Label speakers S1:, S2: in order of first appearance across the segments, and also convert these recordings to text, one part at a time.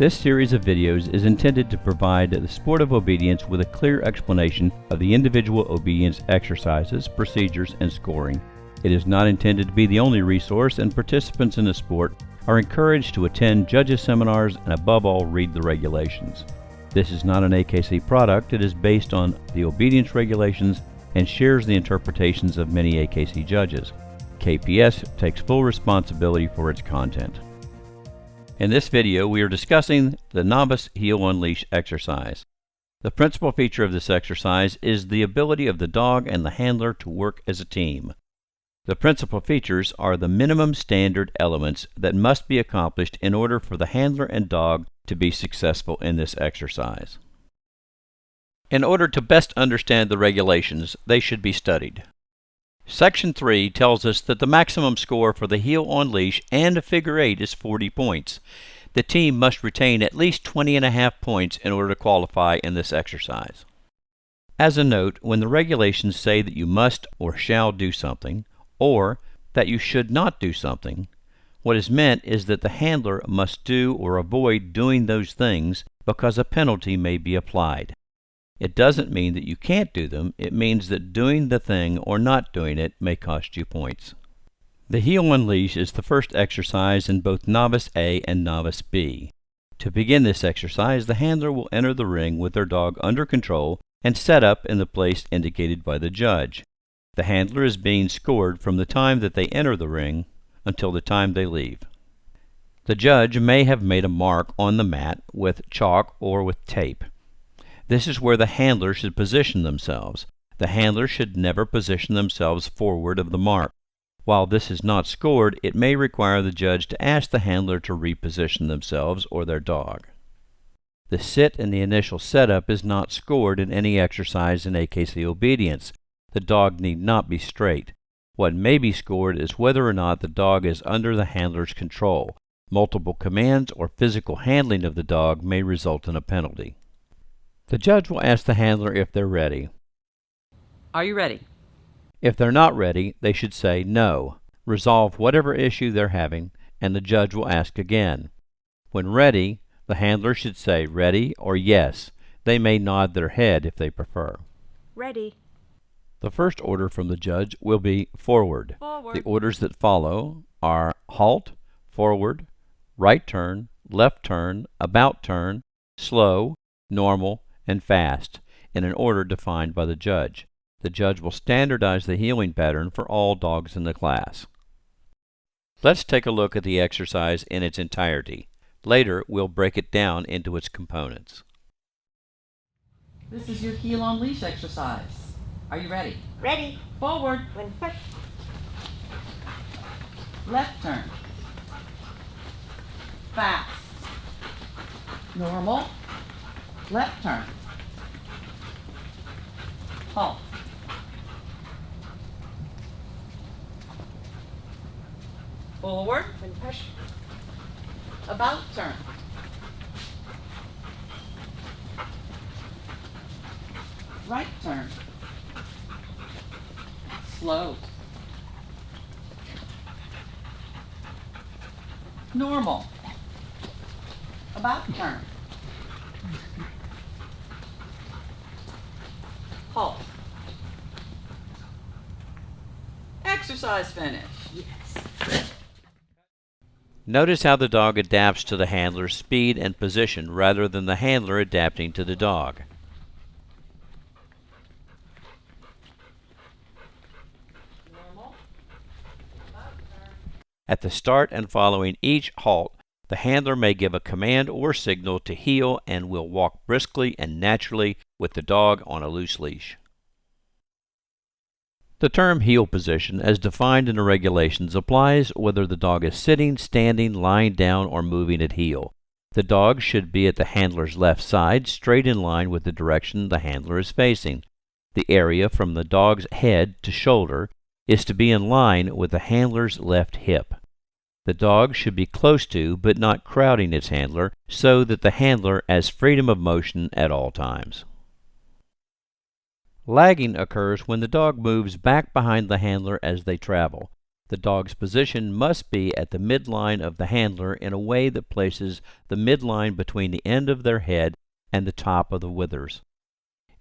S1: This series of videos is intended to provide the sport of obedience with a clear explanation of the individual obedience exercises, procedures, and scoring. It is not intended to be the only resource, and participants in the sport are encouraged to attend judges' seminars and above all read the regulations. This is not an AKC product. It is based on the obedience regulations and shares the interpretations of many AKC judges. KPS takes full responsibility for its content. In this video, we are discussing the novice heel on leash exercise. The principal feature of this exercise is the ability of the dog and the handler to work as a team. The principal features are the minimum standard elements that must be accomplished in order for the handler and dog to be successful in this exercise. In order to best understand the regulations, they should be studied. Section 3 tells us that the maximum score for the heel on leash and a figure 8 is 40 points. The team must retain at least 20.5 points in order to qualify in this exercise. As a note, when the regulations say that you must or shall do something, or that you should not do something, what is meant is that the handler must do or avoid doing those things because a penalty may be applied. It doesn't mean that you can't do them. It means that doing the thing or not doing it may cost you points. The heel on leash is the first exercise in both Novice A and Novice B. To begin this exercise, the handler will enter the ring with their dog under control and set up in the place indicated by the judge. The handler is being scored from the time that they enter the ring until the time they leave. The judge may have made a mark on the mat with chalk or with tape. This is where the handler should position themselves. The handler should never position themselves forward of the mark. While this is not scored, it may require the judge to ask the handler to reposition themselves or their dog. The sit in the initial setup is not scored in any exercise in AKC obedience. The dog need not be straight. What may be scored is whether or not the dog is under the handler's control. Multiple commands or physical handling of the dog may result in a penalty. The judge will ask the handler if they're ready.
S2: Are you ready?
S1: If they're not ready, they should say no, resolve whatever issue they're having, and the judge will ask again. When ready, the handler should say ready or yes. They may nod their head if they prefer.
S3: Ready.
S1: The first order from the judge will be forward.
S3: Forward.
S1: The orders that follow are halt, forward, right turn, left turn, about turn, slow, normal, and fast, in an order defined by the judge. The judge will standardize the heeling pattern for all dogs in the class. Let's take a look at the exercise in its entirety. Later, we'll break it down into its components.
S2: This is your heel on leash exercise. Are you ready?
S3: Ready.
S2: Forward.
S3: When push.
S2: Left turn. Fast. Normal. Left turn. Halt. Forward.
S3: When push.
S2: About turn. Right turn. Slow. Normal. About turn. Halt. Exercise finish.
S3: Yes.
S1: Notice how the dog adapts to the handler's speed and position rather than the handler adapting to the dog.
S2: Normal. About turn.
S1: At the start and following each halt, the handler may give a command or signal to heel and will walk briskly and naturally with the dog on a loose leash. The term heel position, as defined in the regulations, applies whether the dog is sitting, standing, lying down, or moving at heel. The dog should be at the handler's left side, straight in line with the direction the handler is facing. The area from the dog's head to shoulder is to be in line with the handler's left hip. The dog should be close to, but not crowding its handler, so that the handler has freedom of motion at all times. Lagging occurs when the dog moves back behind the handler as they travel. The dog's position must be at the midline of the handler in a way that places the midline between the end of their head and the top of the withers.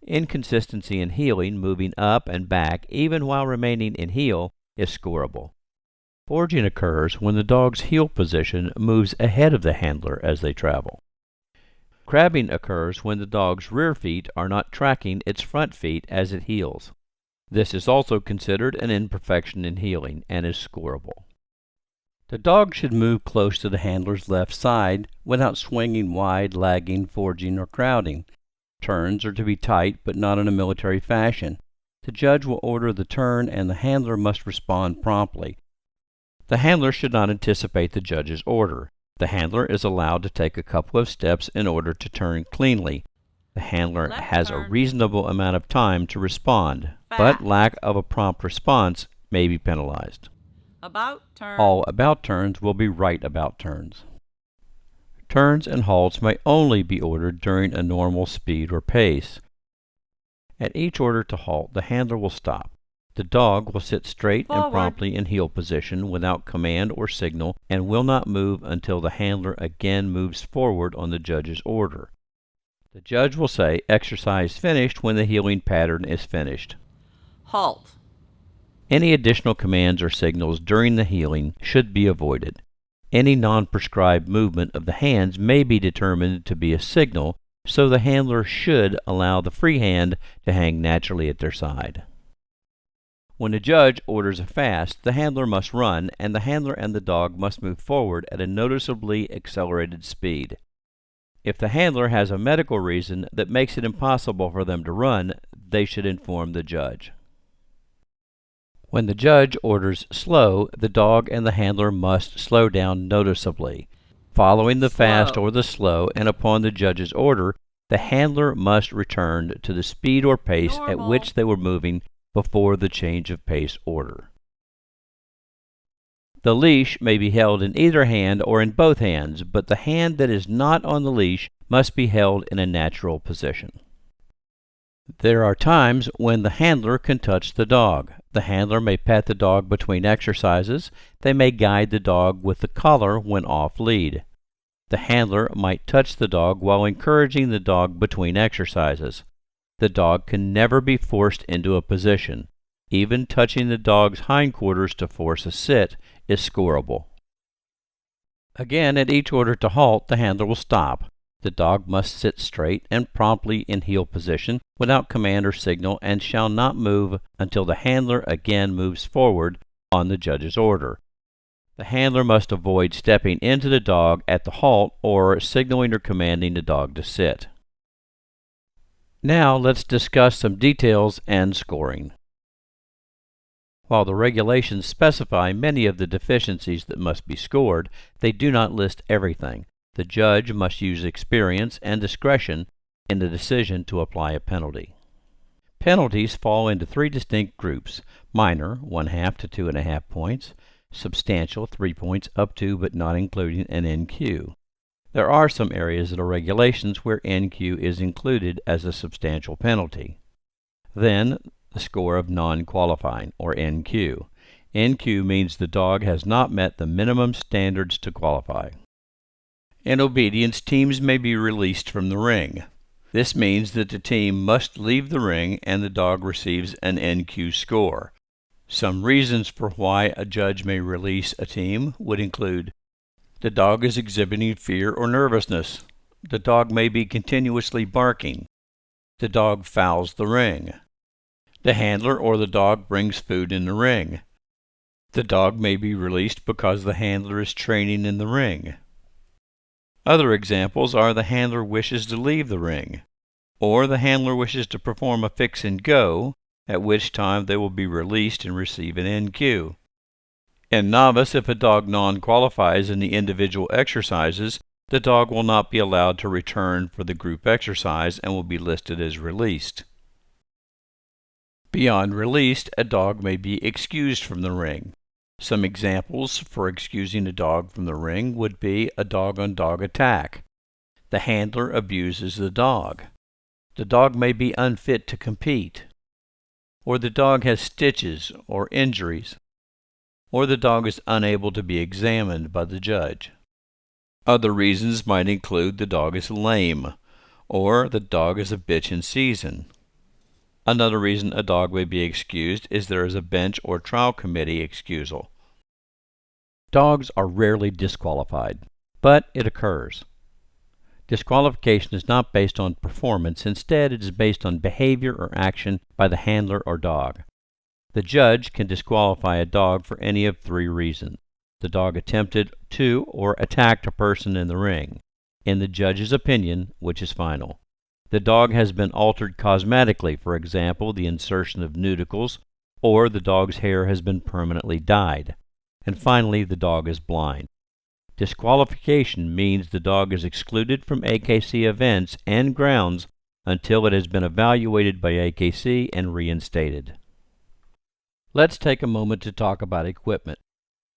S1: Inconsistency in heeling, moving up and back even while remaining in heel, is scoreable. Forging occurs when the dog's heel position moves ahead of the handler as they travel. Crabbing occurs when the dog's rear feet are not tracking its front feet as it heels. This is also considered an imperfection in heeling and is scoreable. The dog should move close to the handler's left side without swinging wide, lagging, forging, or crowding. Turns are to be tight, but not in a military fashion. The judge will order the turn and the handler must respond promptly. The handler should not anticipate the judge's order. The handler is allowed to take a couple of steps in order to turn cleanly. The handler has a reasonable amount of time to respond, but lack of a prompt response may be penalized.
S2: About turn.
S1: All about turns will be right about turns. Turns and halts may only be ordered during a normal speed or pace. At each order to halt, the handler will stop. The dog will sit straight and promptly in heel position without command or signal and will not move until the handler again moves forward on the judge's order. The judge will say, "Exercise finished," when the heeling pattern is finished.
S2: Halt.
S1: Any additional commands or signals during the heeling should be avoided. Any non-prescribed movement of the hands may be determined to be a signal, so the handler should allow the free hand to hang naturally at their side. When the judge orders a fast, the handler must run, and the handler and the dog must move forward at a noticeably accelerated speed. If the handler has a medical reason that makes it impossible for them to run, they should inform the judge. When the judge orders slow, the dog and the handler must slow down noticeably. Following the fast or the slow, and upon the judge's order, the handler must return to the speed or pace at which they were moving before the change of pace order. The leash may be held in either hand or in both hands, but the hand that is not on the leash must be held in a natural position. There are times when the handler can touch the dog. The handler may pet the dog between exercises. They may guide the dog with the collar when off lead. The handler might touch the dog while encouraging the dog between exercises. The dog can never be forced into a position. Even touching the dog's hindquarters to force a sit is scoreable. Again, at each order to halt, the handler will stop. The dog must sit straight and promptly in heel position without command or signal and shall not move until the handler again moves forward on the judge's order. The handler must avoid stepping into the dog at the halt or signaling or commanding the dog to sit. Now let's discuss some details and scoring. While the regulations specify many of the deficiencies that must be scored, they do not list everything. The judge must use experience and discretion in the decision to apply a penalty. Penalties fall into three distinct groups: minor, 1/2 to 2.5 points; substantial, 3 points up to but not including an NQ. There are some areas of the regulations where NQ is included as a substantial penalty. Then, the score of non-qualifying, or NQ. NQ means the dog has not met the minimum standards to qualify. In obedience, teams may be released from the ring. This means that the team must leave the ring and the dog receives an NQ score. Some reasons for why a judge may release a team would include: the dog is exhibiting fear or nervousness. The dog may be continuously barking. The dog fouls the ring. The handler or the dog brings food in the ring. The dog may be released because the handler is training in the ring. Other examples are the handler wishes to leave the ring, or the handler wishes to perform a fix and go, at which time they will be released and receive an NQ. In novice, if a dog non-qualifies in the individual exercises, the dog will not be allowed to return for the group exercise and will be listed as released. Beyond released, a dog may be excused from the ring. Some examples for excusing a dog from the ring would be a dog-on-dog attack. The handler abuses the dog. The dog may be unfit to compete. Or the dog has stitches or injuries. or the dog is unable to be examined by the judge. Other reasons might include the dog is lame, or the dog is a bitch in season. Another reason a dog may be excused is there is a bench or trial committee excusal. Dogs are rarely disqualified, but it occurs. Disqualification is not based on performance. Instead, it is based on behavior or action by the handler or dog. The judge can disqualify a dog for any of three reasons. The dog attempted to or attacked a person in the ring, in the judge's opinion, which is final. The dog has been altered cosmetically, for example, the insertion of nudicles, or the dog's hair has been permanently dyed. And finally, the dog is blind. Disqualification means the dog is excluded from AKC events and grounds until it has been evaluated by AKC and reinstated. Let's take a moment to talk about equipment.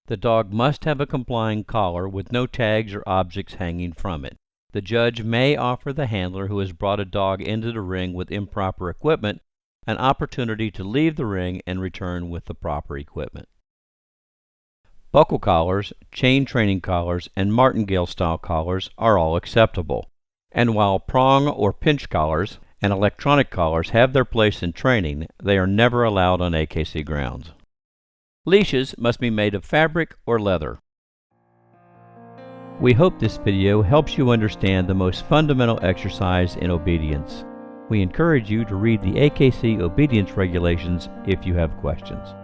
S1: The dog must have a complying collar with no tags or objects hanging from it. The judge may offer the handler who has brought a dog into the ring with improper equipment an opportunity to leave the ring and return with the proper equipment. Buckle collars, chain training collars, and martingale-style collars are all acceptable. And while prong or pinch collars and electronic collars have their place in training, they are never allowed on AKC grounds. Leashes must be made of fabric or leather. We hope this video helps you understand the most fundamental exercise in obedience. We encourage you to read the AKC obedience regulations if you have questions.